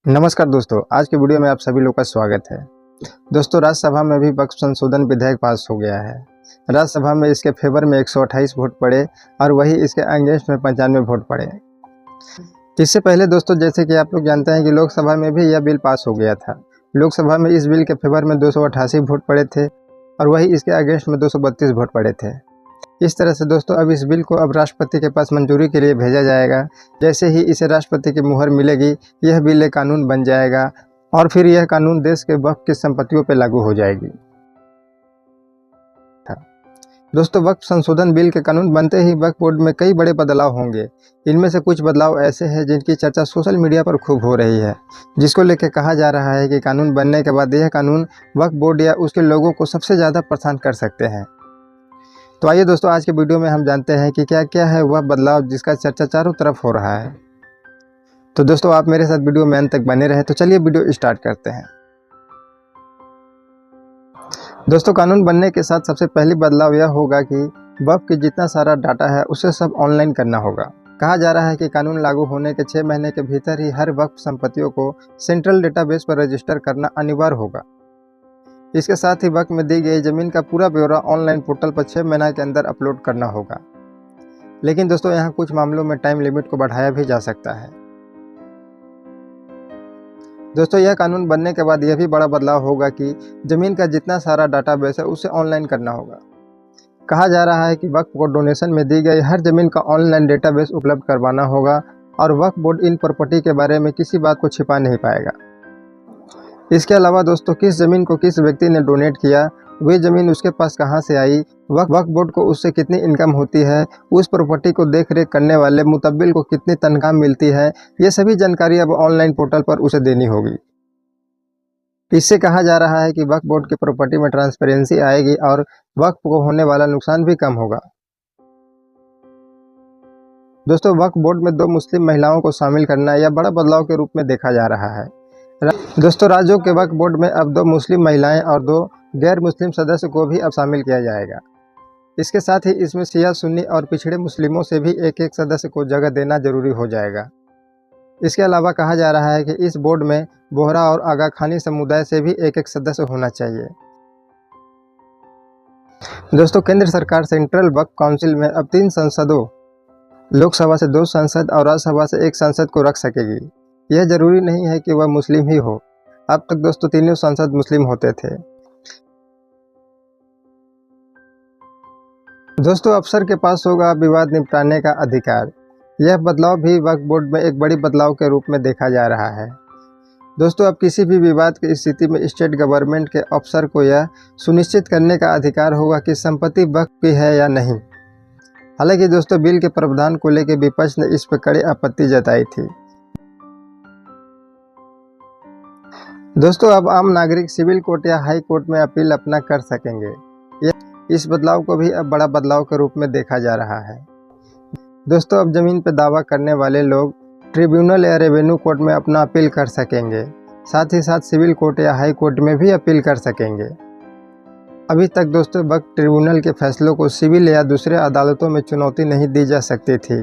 नमस्कार दोस्तों, आज के वीडियो में आप सभी लोग का स्वागत है। दोस्तों, राज्यसभा में भी वक्फ संशोधन विधेयक पास हो गया है। राज्यसभा में इसके फेवर में 128 वोट पड़े और वही इसके अगेंस्ट में 95 वोट पड़े। इससे पहले दोस्तों, जैसे कि आप लोग जानते हैं कि लोकसभा में भी यह बिल पास हो गया था। लोकसभा में इस बिल के फेवर में 288 वोट पड़े थे और वही इसके अगेंस्ट में 232 वोट पड़े थे। इस तरह से दोस्तों, अब इस बिल को अब राष्ट्रपति के पास मंजूरी के लिए भेजा जाएगा। जैसे ही इसे राष्ट्रपति की मुहर मिलेगी, यह बिल एक कानून बन जाएगा और फिर यह कानून देश के वक्फ की संपत्तियों पर लागू हो जाएगी। दोस्तों, वक्फ संशोधन बिल के कानून बनते ही वक्फ बोर्ड में कई बड़े बदलाव होंगे। इनमें से कुछ बदलाव ऐसे हैं जिनकी चर्चा सोशल मीडिया पर खूब हो रही है, जिसको लेकर कहा जा रहा है कि कानून बनने के बाद यह कानून वक्फ बोर्ड या उसके लोगों को सबसे ज़्यादा परेशान कर सकते हैं। तो आइए दोस्तों, आज के वीडियो में हम जानते हैं कि क्या क्या है वह बदलाव जिसका चर्चा चारों तरफ हो रहा है। तो दोस्तों, आप मेरे साथ वीडियो में अंत तक बने रहे। तो चलिए वीडियो स्टार्ट करते हैं। दोस्तों, कानून बनने के साथ सबसे पहली बदलाव यह होगा कि वक्फ की जितना सारा डाटा है उसे सब ऑनलाइन करना होगा। कहा जा रहा है कि कानून लागू होने के 6 महीने के भीतर ही हर वक्फ संपत्तियों को सेंट्रल डेटाबेस पर रजिस्टर करना अनिवार्य होगा। इसके साथ ही वक्फ में दी गई जमीन का पूरा ब्यौरा ऑनलाइन पोर्टल पर 6 महीने के अंदर अपलोड करना होगा। लेकिन दोस्तों, यहाँ कुछ मामलों में टाइम लिमिट को बढ़ाया भी जा सकता है। दोस्तों, यह कानून बनने के बाद यह भी बड़ा बदलाव होगा कि जमीन का जितना सारा डाटाबेस है उसे ऑनलाइन करना होगा। कहा जा रहा है कि वक्फ को डोनेशन में दी गई हर जमीन का ऑनलाइन डेटाबेस उपलब्ध करवाना होगा और वक्फ बोर्ड इन प्रॉपर्टी के बारे में किसी बात को छिपा नहीं पाएगा। इसके अलावा दोस्तों, किस ज़मीन को किस व्यक्ति ने डोनेट किया, वही ज़मीन उसके पास कहां से आई, वक्फ बोर्ड को उससे कितनी इनकम होती है, उस प्रॉपर्टी को देख रेख करने वाले मुतब्बिल को कितनी तनख्वाह मिलती है, ये सभी जानकारी अब ऑनलाइन पोर्टल पर उसे देनी होगी। इससे कहा जा रहा है कि वक्फ बोर्ड की प्रॉपर्टी में ट्रांसपेरेंसी आएगी और वक्फ को होने वाला नुकसान भी कम होगा। दोस्तों, वक्फ बोर्ड में 2 मुस्लिम महिलाओं को शामिल करना यह बड़ा बदलाव के रूप में देखा जा रहा है। दोस्तों, राज्यों के वक्फ बोर्ड में अब 2 मुस्लिम महिलाएं और 2 गैर मुस्लिम सदस्य को भी अब शामिल किया जाएगा। इसके साथ ही इसमें शिया, सुन्नी और पिछड़े मुस्लिमों से भी एक सदस्य को जगह देना जरूरी हो जाएगा। इसके अलावा कहा जा रहा है कि इस बोर्ड में बोहरा और आगा खानी समुदाय से भी एक सदस्य होना चाहिए। दोस्तों, केंद्र सरकार सेंट्रल वक्फ काउंसिल में अब 3 सांसदों, लोकसभा से 2 सांसद और राज्यसभा से 1 सांसद को रख सकेगी। यह जरूरी नहीं है कि वह मुस्लिम ही हो। अब तक दोस्तों तीनों सांसद मुस्लिम होते थे। दोस्तों, अफसर के पास होगा विवाद निपटाने का अधिकार। यह बदलाव भी वक्फ बोर्ड में एक बड़ी बदलाव के रूप में देखा जा रहा है। दोस्तों, अब किसी भी विवाद की स्थिति में स्टेट गवर्नमेंट के अफसर को यह सुनिश्चित करने का अधिकार होगा कि संपत्ति वक्फ की है या नहीं। हालांकि दोस्तों, बिल के प्रावधान को लेकर विपक्ष ने इस पर कड़ी आपत्ति जताई थी। दोस्तों, अब आम नागरिक सिविल कोर्ट या हाई कोर्ट में अपील अपना कर सकेंगे। इस बदलाव को भी अब बड़ा बदलाव के रूप में देखा जा रहा है। दोस्तों, अब जमीन पर दावा करने वाले लोग ट्रिब्यूनल या रेवेन्यू कोर्ट में अपना अपील कर सकेंगे। साथ ही साथ सिविल कोर्ट या हाई कोर्ट में भी अपील कर सकेंगे। अभी तक दोस्तों, वक्फ ट्रिब्यूनल के फैसलों को सिविल या दूसरे अदालतों में चुनौती नहीं दी जा सकती थी।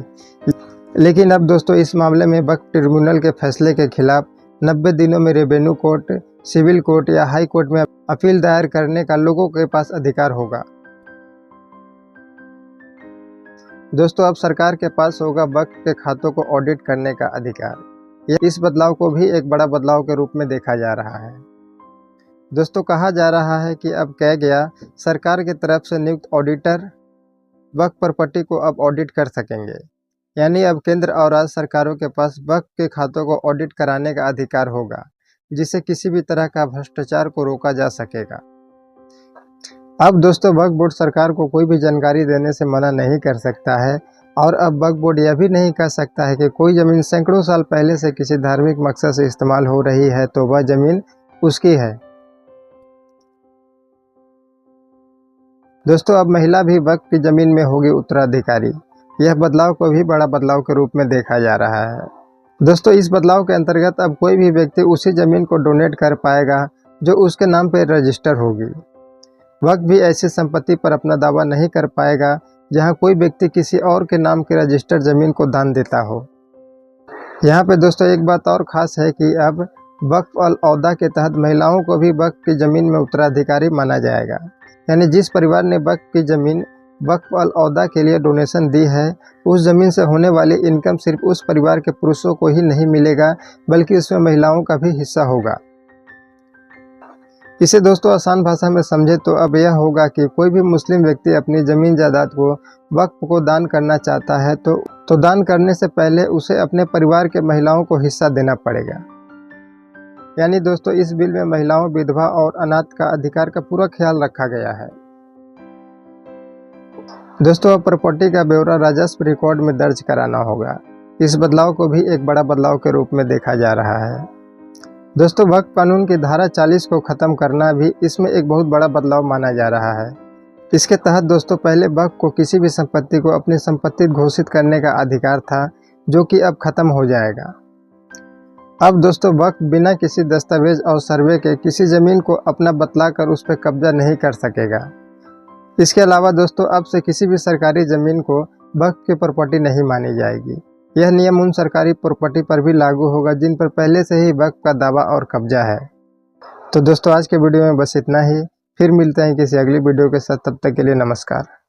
लेकिन अब दोस्तों, इस मामले में वक्फ ट्रिब्यूनल के फैसले के खिलाफ 90 दिनों में रेवेन्यू कोर्ट, सिविल कोर्ट या हाई कोर्ट में अपील दायर करने का लोगों के पास अधिकार होगा। दोस्तों, अब सरकार के पास होगा वक्फ के खातों को ऑडिट करने का अधिकार। इस बदलाव को भी एक बड़ा बदलाव के रूप में देखा जा रहा है। दोस्तों, कहा जा रहा है कि अब कह गया सरकार की तरफ से नियुक्त ऑडिटर वक्फ प्रॉपर्टी को अब ऑडिट कर सकेंगे। यानी अब केंद्र और राज्य सरकारों के पास वक्फ के खातों को ऑडिट कराने का अधिकार होगा, जिससे किसी भी तरह का भ्रष्टाचार को रोका जा सकेगा। अब दोस्तों, वक्फ बोर्ड सरकार को कोई भी जानकारी देने से मना नहीं कर सकता है और अब वक्फ बोर्ड यह भी नहीं कह सकता है कि कोई ज़मीन सैकड़ों साल पहले से किसी धार्मिक मकसद से इस्तेमाल हो रही है तो वह ज़मीन उसकी है। दोस्तों, अब महिला भी वक्फ की ज़मीन में होगी उत्तराधिकारी। यह बदलाव को भी बड़ा बदलाव के रूप में देखा जा रहा है। दोस्तों, इस बदलाव के अंतर्गत अब कोई भी व्यक्ति उसी ज़मीन को डोनेट कर पाएगा जो उसके नाम पर रजिस्टर होगी। वक्फ भी ऐसी संपत्ति पर अपना दावा नहीं कर पाएगा जहां कोई व्यक्ति किसी और के नाम की रजिस्टर्ड ज़मीन को दान देता हो। यहाँ पे दोस्तों एक बात और ख़ास है कि अब वक्फ अल औदा के तहत महिलाओं को भी वक्फ की ज़मीन में उत्तराधिकारी माना जाएगा। यानी जिस परिवार ने वक्फ की ज़मीन वक्फ अल औदा के लिए डोनेशन दी है, उस ज़मीन से होने वाली इनकम सिर्फ उस परिवार के पुरुषों को ही नहीं मिलेगा, बल्कि उसमें महिलाओं का भी हिस्सा होगा। इसे दोस्तों आसान भाषा में समझे तो अब यह होगा कि कोई भी मुस्लिम व्यक्ति अपनी ज़मीन जायदाद को वक्फ को दान करना चाहता है तो दान करने से पहले उसे अपने परिवार के महिलाओं को हिस्सा देना पड़ेगा। यानी दोस्तों इस बिल में महिलाओं, विधवा और अनाथ का अधिकार का पूरा ख्याल रखा गया है। दोस्तों अब प्रॉपर्टी का ब्यौरा राजस्व रिकॉर्ड में दर्ज कराना होगा। इस बदलाव को भी एक बड़ा बदलाव के रूप में देखा जा रहा है। दोस्तों वक्फ कानून की धारा 40 को ख़त्म करना भी इसमें एक बहुत बड़ा बदलाव माना जा रहा है। इसके तहत दोस्तों पहले वक्फ को किसी भी संपत्ति को अपनी संपत्ति घोषित करने का अधिकार था, जो कि अब ख़त्म हो जाएगा। अब दोस्तों वक्फ बिना किसी दस्तावेज और सर्वे के किसी ज़मीन को अपना बतलाकर उस पर कब्जा नहीं कर सकेगा। इसके अलावा दोस्तों अब से किसी भी सरकारी ज़मीन को वक्फ की प्रॉपर्टी नहीं मानी जाएगी। यह नियम उन सरकारी प्रॉपर्टी पर भी लागू होगा जिन पर पहले से ही वक्फ का दावा और कब्जा है। तो दोस्तों आज के वीडियो में बस इतना ही। फिर मिलते हैं किसी अगली वीडियो के साथ, तब तक के लिए नमस्कार।